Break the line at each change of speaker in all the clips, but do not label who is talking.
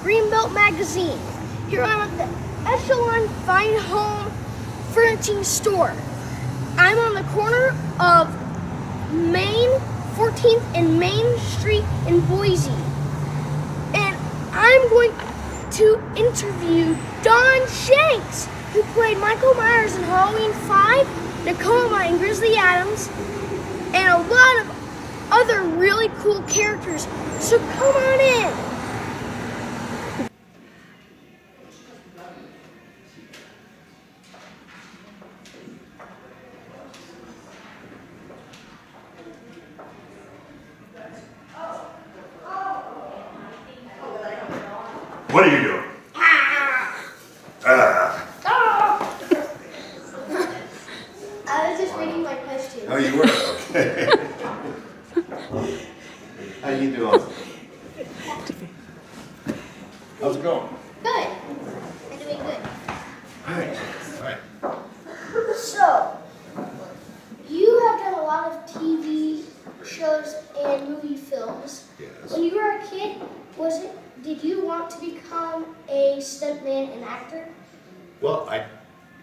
Greenbelt Magazine. Here I'm at the Echelon Fine Home Furnishing Store. I'm on the corner of Main 14th and Main Street in Boise. And I'm going to interview Don Shanks, who played Michael Myers in Halloween 5, Nakoma in Grizzly Adams, and a lot of other really cool characters. So come on in.
What are you doing?
I was just reading my question.
Oh, you were? Okay. How you doing? How's it going?
Good. I'm doing good.
All right. All right.
So, you have done a lot of TV shows and movie films.
Yes.
When you were a kid, did you want to become a stuntman and actor?
Well, at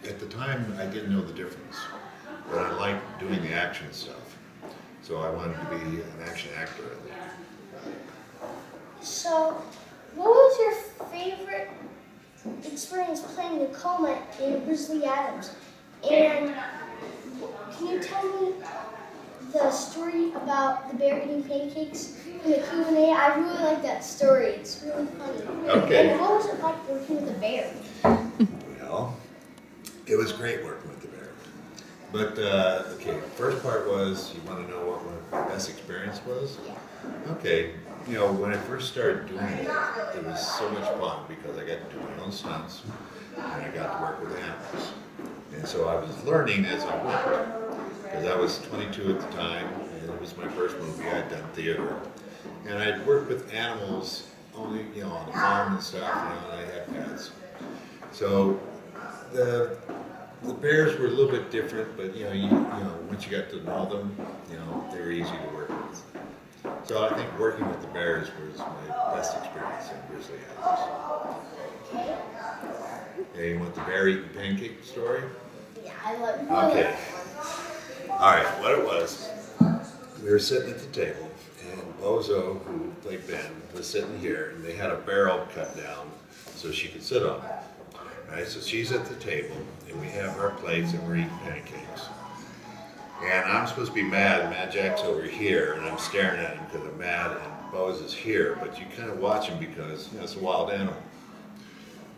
the time, I didn't know the difference, but I liked doing the action stuff. So I wanted to be an action actor, I think.
So, what was your favorite experience playing Nakoma in Grizzly Adams? And can you tell me the story about the bear eating pancakes in the Q&A? I really like that story. It's really funny.
Okay.
And what was it like working with a bear?
Well, it was great working with the bear. But, okay, first part was, you want to know what my best experience was?
Yeah.
Okay, you know, when I first started doing it, it was so much fun because I got to do my own stunts and I got to work with animals. And so I was learning as I went because I was 22 at the time and it was my first movie. I'd done theater. And I'd worked with animals only, you know, on the farm and stuff, you know, and I had pets. So the bears were a little bit different, but you know, once you got to know them, you know, they were easy to work with. So I think working with the bears was my best experience in Grizzly Adams.
Okay.
Yeah, you want the bear eating pancake story?
Yeah, I love it.
Okay. All right, what it was, we were sitting at the table, and Bozo, who played Ben, was sitting here, and they had a barrel cut down so she could sit on it. Right, so she's at the table, and we have our plates, and we're eating pancakes. And I'm supposed to be mad, and Mad Jack's over here, and I'm staring at him because I'm mad, and Bose is here, but you kind of watch him because, you know, it's a wild animal.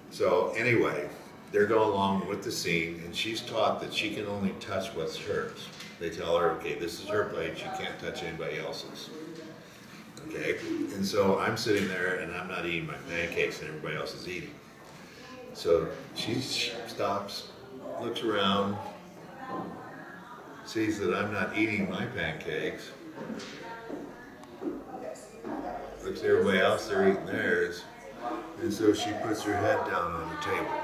So anyway, they're going along with the scene, and she's taught that she can only touch what's hers. They tell her, okay, this is her plate, she can't touch anybody else's. Okay, and so I'm sitting there, and I'm not eating my pancakes, and everybody else is eating. So she stops, looks around, sees that I'm not eating my pancakes, looks at everybody else, they're eating theirs, and so she puts her head down on the table.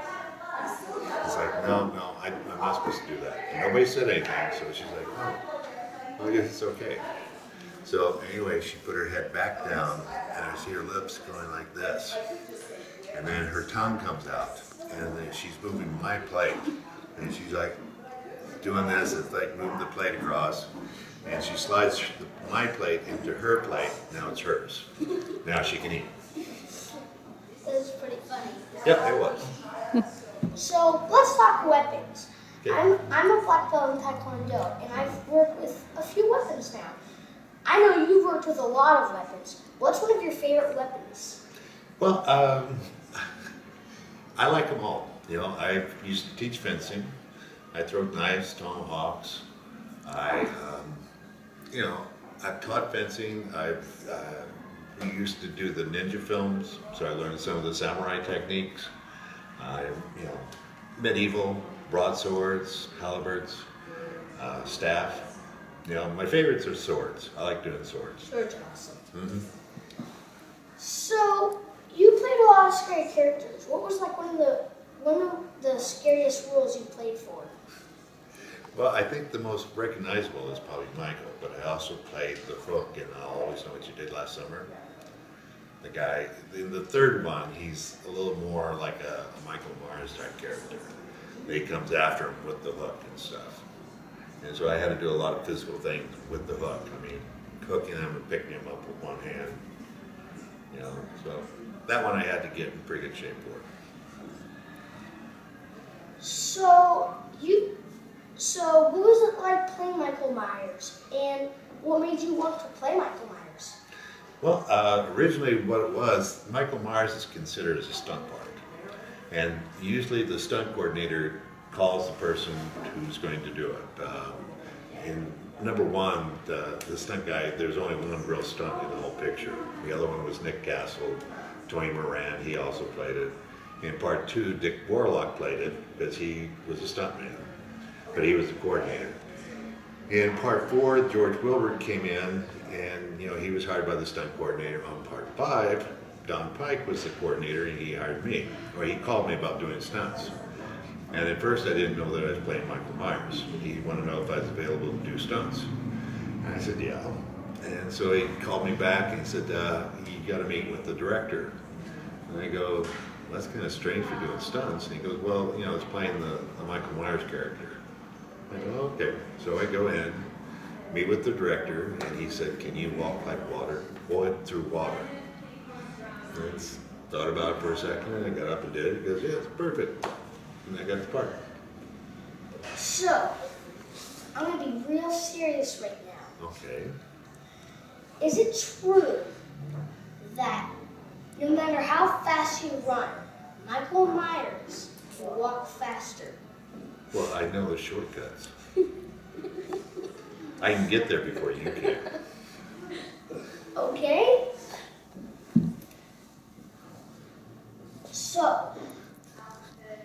It's like, no, I'm not supposed to do that. And nobody said anything, so she's like, oh, I guess it's okay. So anyway, she put her head back down, and I see her lips going like this. And then her tongue comes out, and then she's moving my plate, and she's like doing this, it's like moving the plate across, and she slides my plate into her plate. Now it's hers. Now she can eat.
That was pretty funny.
Yep, it was.
So let's talk weapons.
Okay.
I'm a black belt in Taekwondo, and I've worked with a few weapons now. I know you've worked with a lot of weapons. What's one of your favorite weapons?
Well, I like them all. You know, I used to teach fencing. I throw knives, tomahawks. You know, I've taught fencing. We used to do the ninja films, so I learned some of the samurai techniques. You know, medieval broadswords, halberds, staff. You know, my favorites are swords. I like doing swords.
Swords are awesome.
Mm-hmm.
So you played a lot of scary characters. What was like one of the scariest roles you played for?
Well, I think the most recognizable is probably Michael, but I also played the crook in I'll Always Know What You Did Last Summer. The guy in the third one, he's a little more like a Michael Myers type character. He comes after him with the hook and stuff. And so I had to do a lot of physical things with the hook. I mean, hooking him and picking him up with one hand. You know, so that one I had to get in pretty good shape for.
So what was it like playing Michael Myers? And what made you want to play Michael Myers?
Well, originally what it was, Michael Myers is considered as a stunt part. And usually the stunt coordinator calls the person who's going to do it. And number one, the stunt guy, there's only one real stunt in the whole picture. The other one was Nick Castle, Tony Moran, he also played it. In part two, Dick Warlock played it because he was a stuntman, but he was the coordinator. In part four, George Wilbert came in and he was hired by the stunt coordinator. On part five, Don Pike was the coordinator and he hired me, or he called me about doing stunts. And at first I didn't know that I was playing Michael Myers. He wanted to know if I was available to do stunts. And I said, yeah. And so he called me back and he said, you got to meet with the director. And I go, well, that's kind of strange for doing stunts. And he goes, well, it's playing the Michael Myers character. I go, okay. So I go in, meet with the director, and he said, can you walk like water, through water? And I thought about it for a second, and I got up and did it. He goes, yeah, it's perfect. And I got the part.
So, I'm going to be real serious right now.
Okay.
Is it true that no matter how fast you run, Michael Myers will walk faster?
Well, I know the shortcuts. I can get there before you can.
Okay. So,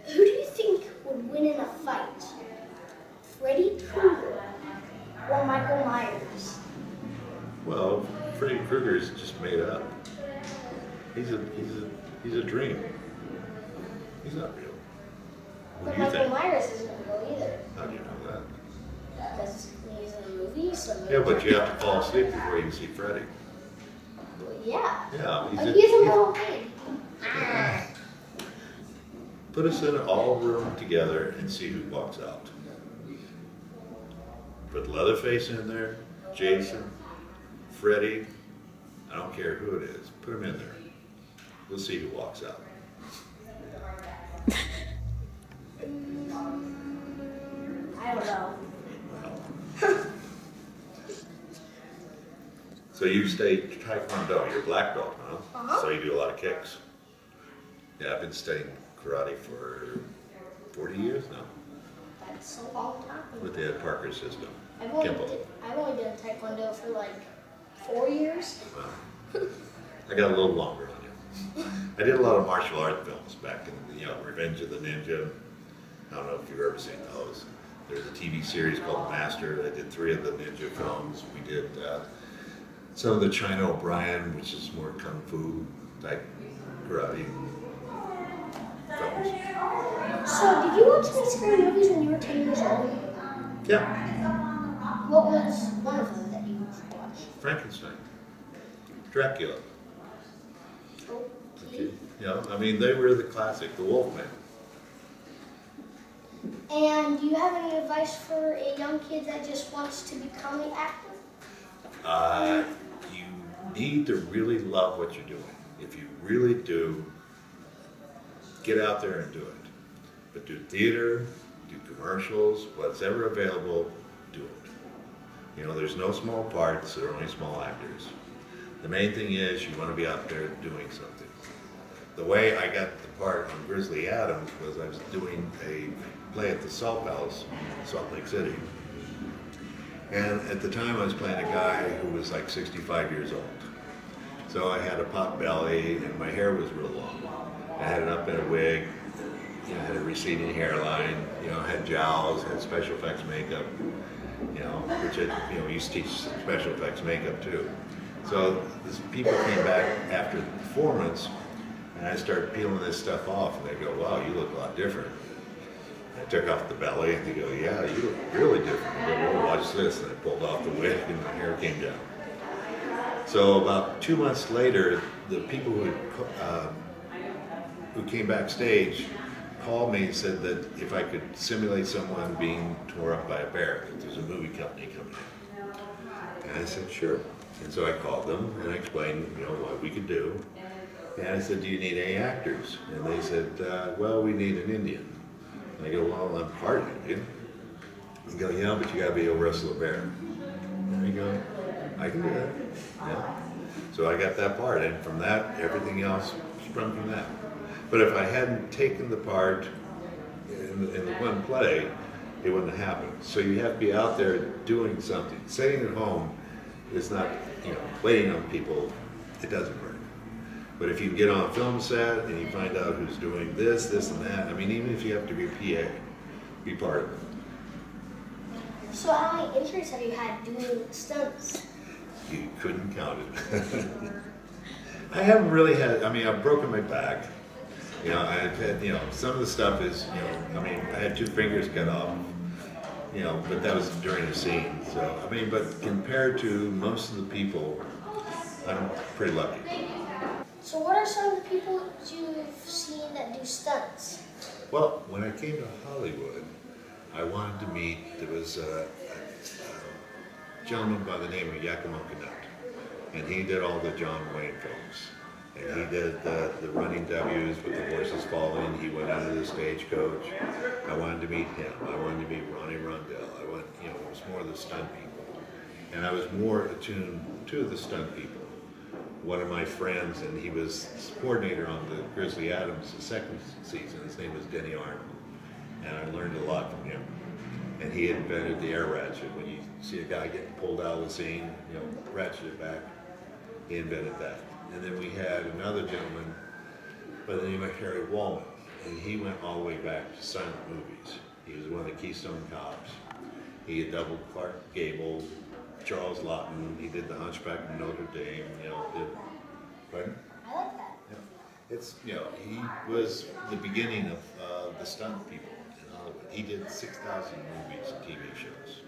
who do you think would win in a fight? Freddy Krueger or Michael Myers?
Well, Freddy Krueger is just made up. He's a dream. He's not real. What
But
do you
Michael
think?
Myers isn't real either.
How do you know that?
Because he's in a movie, so maybe.
Yeah, but you have to fall asleep before you can see Freddy.
Well, yeah.
Yeah,
He's a little kid.
Put us in all room together and see who walks out. Put Leatherface in there, Jason, Freddy, I don't care who it is, put them in there. We'll see who walks out.
I don't know.
So you studied Taekwondo, you're black belt, huh?
Uh-huh.
So you do a lot of kicks. Yeah, I've been studying karate for 40 years now
That's a long time.
with the Ed Parker system.
I've
Kempo.
only done Taekwondo for like 4 years.
Wow. I got a little longer on you. I did a lot of martial art films back in Revenge of the Ninja. I don't know if you've ever seen those. There's a TV series called Master. I did 3 of the ninja films. We did some of the China O'Brien, which is more kung fu type karate films.
So, did you watch any scary movies when you were 10 years old?
Yeah,
What was one of them that you watched?
Frankenstein, Dracula.
Okay.
I mean, they were the classic, the Wolfman.
And do you have any advice for a young kid that just wants to become an actor?
You need to really love what you're doing. If you really do, get out there and do it. But do theater, do commercials, whatever available, do it. There's no small parts, there are only small actors. The main thing is you want to be out there doing something. The way I got the part on Grizzly Adams was I was doing a play at the Salt Palace in Salt Lake City. And at the time I was playing a guy who was like 65 years old. So I had a pot belly and my hair was real long. I had it up in a wig, I had a receding hairline, I had jowls, had special effects makeup, which I used to teach special effects makeup too. So people came back after the performance and I started peeling this stuff off and they go, wow, you look a lot different. I took off the belly and they go, yeah, you look really different. I go, well, watch this. And I pulled off the wig and my hair came down. So about 2 months later, the people who came backstage called me and said that if I could simulate someone being tore up by a bear, that there's a movie company coming in. And I said, sure. And so I called them and I explained, what we could do. And I said, do you need any actors? And they said, well, we need an Indian. And I go, well, I'm part Indian. They go, yeah, but you gotta be able to wrestle a bear. And I go, I can do that. Yeah. So I got that part, and from that, everything else sprung from that. But if I hadn't taken the part in the one play, it wouldn't have happened. So you have to be out there doing something. Sitting at home is not, waiting on people, it doesn't work. But if you can get on a film set and you find out who's doing this, and that, I mean, even if you have to be a PA, be part of it.
So how many interns have you had doing stunts?
You couldn't count it. I haven't really had, I've broken my back. I've had, some of the stuff is, I had 2 fingers cut off, but that was during a scene. So, but compared to most of the people, I'm pretty lucky.
So what are some of the people you've seen that do stunts?
Well, when I came to Hollywood, I wanted to meet, there was a gentleman by the name of Nakoma, and he did all the John Wayne films. And he did the running W's with the horses falling. He went under the stagecoach. I wanted to meet him. I wanted to meet Ronnie Rondell. It was more of the stunt people. And I was more attuned to the stunt people. One of my friends, and he was coordinator on the Grizzly Adams, the second season, his name was Denny Arnold. And I learned a lot from him. And he invented the air ratchet. When you see a guy getting pulled out of the scene, ratchet it back, he invented that. And then we had another gentleman by the name of Harry Wallman, and he went all the way back to silent movies. He was one of the Keystone Cops. He had doubled Clark Gable, Charles Lawton. He did the Hunchback of Notre Dame. Pardon?
I like that.
Yeah. It's he was the beginning of the stunt people in Hollywood. He did 6,000 movies and TV shows.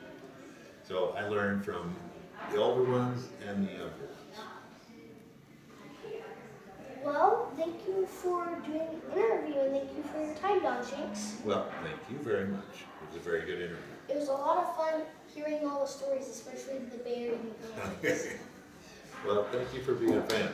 So I learned from the older ones and the younger ones.
Well, thank you for doing the interview, and thank you for your time, Don Shanks.
Well, thank you very much. It was a very good interview.
It was a lot of fun hearing all the stories, especially the bear and the
Well, thank you for being a fan.